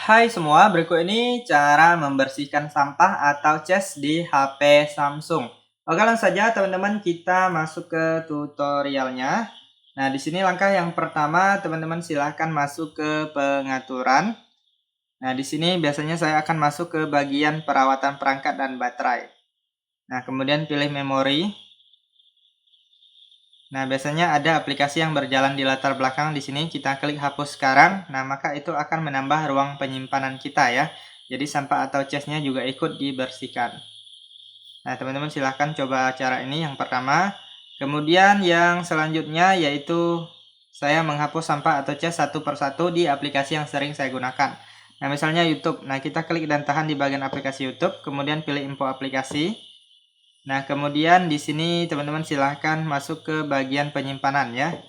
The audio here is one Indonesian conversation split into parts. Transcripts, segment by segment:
Hai semua, berikut ini cara membersihkan sampah atau cache di HP Samsung. Oke, langsung saja teman-teman kita masuk ke tutorialnya. Nah, di sini langkah yang pertama teman-teman silahkan masuk ke pengaturan. Nah, di sini biasanya saya akan masuk ke bagian perawatan perangkat dan baterai. Nah, kemudian pilih memori. Nah, biasanya ada aplikasi yang berjalan di latar belakang di sini. Kita klik hapus sekarang. Nah, maka itu akan menambah ruang penyimpanan kita ya. Jadi sampah atau cache-nya juga ikut dibersihkan. Nah, teman-teman silahkan coba cara ini yang pertama. Kemudian yang selanjutnya yaitu saya menghapus sampah atau cache satu persatu di aplikasi yang sering saya gunakan. Nah, misalnya YouTube. Nah, kita klik dan tahan di bagian aplikasi YouTube, kemudian pilih info aplikasi. Nah, kemudian di sini teman-teman silahkan masuk ke bagian penyimpanan ya.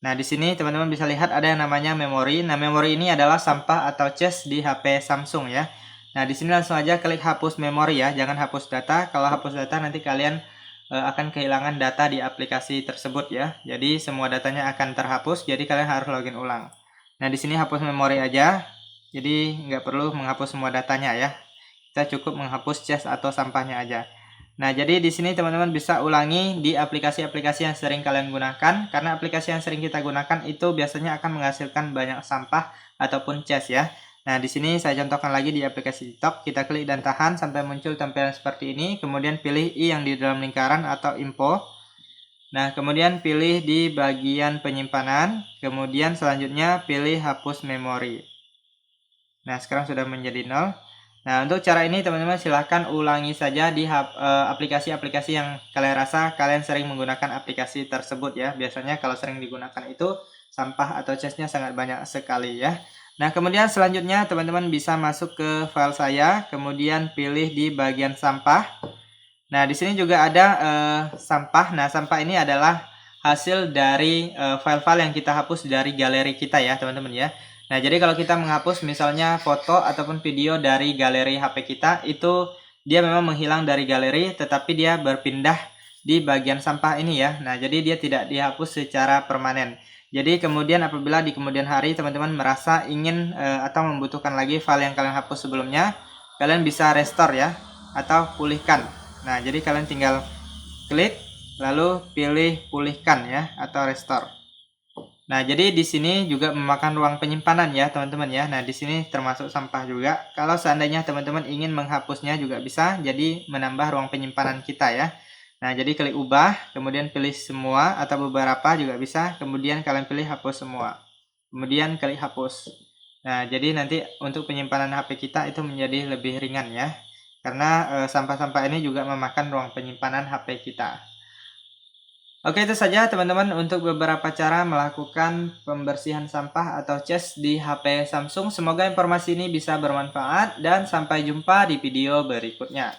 Nah, di sini teman-teman bisa lihat ada yang namanya memori. Nah, memori ini adalah sampah atau cache di HP Samsung ya. Nah, di sini langsung aja klik hapus memori ya, jangan hapus data. Kalau hapus data nanti kalian akan kehilangan data di aplikasi tersebut ya. Jadi semua datanya akan terhapus, jadi kalian harus login ulang. Nah, di sini hapus memori aja. Jadi nggak perlu menghapus semua datanya ya. Kita cukup menghapus cache atau sampahnya aja. Nah, jadi di sini teman-teman bisa ulangi di aplikasi-aplikasi yang sering kalian gunakan, karena aplikasi yang sering kita gunakan itu biasanya akan menghasilkan banyak sampah ataupun cache ya. Nah, di sini saya contohkan lagi di aplikasi TikTok, kita klik dan tahan sampai muncul tampilan seperti ini, kemudian pilih I yang di dalam lingkaran atau info. Nah, kemudian pilih di bagian penyimpanan, kemudian selanjutnya pilih hapus memori. Nah, sekarang sudah menjadi 0. Nah, untuk cara ini teman-teman silahkan ulangi saja di aplikasi-aplikasi yang kalian rasa kalian sering menggunakan aplikasi tersebut ya. Biasanya kalau sering digunakan itu sampah atau cache-nya sangat banyak sekali ya. Nah, kemudian selanjutnya teman-teman bisa masuk ke file saya, kemudian pilih di bagian sampah. Nah, di sini juga ada sampah. Nah, sampah ini adalah hasil dari file-file yang kita hapus dari galeri kita ya, teman-teman ya. Nah, jadi kalau kita menghapus misalnya foto ataupun video dari galeri HP kita, itu dia memang menghilang dari galeri, tetapi dia berpindah di bagian sampah ini ya. Nah, jadi dia tidak dihapus secara permanen. Jadi kemudian apabila di kemudian hari teman-teman merasa ingin atau membutuhkan lagi file yang kalian hapus sebelumnya, kalian bisa restore ya, atau pulihkan. Nah, jadi kalian tinggal klik, lalu pilih pulihkan ya, atau restore. Nah, jadi di sini juga memakan ruang penyimpanan ya, teman-teman ya. Nah, di sini termasuk sampah juga. Kalau seandainya teman-teman ingin menghapusnya juga bisa, jadi menambah ruang penyimpanan kita ya. Nah, jadi klik ubah, kemudian pilih semua atau beberapa juga bisa, kemudian kalian pilih hapus semua. Kemudian klik hapus. Nah, jadi nanti untuk penyimpanan HP kita itu menjadi lebih ringan ya. Karena sampah-sampah ini juga memakan ruang penyimpanan HP kita. Oke, itu saja teman-teman untuk beberapa cara melakukan pembersihan sampah atau cache di HP Samsung. Semoga informasi ini bisa bermanfaat dan sampai jumpa di video berikutnya.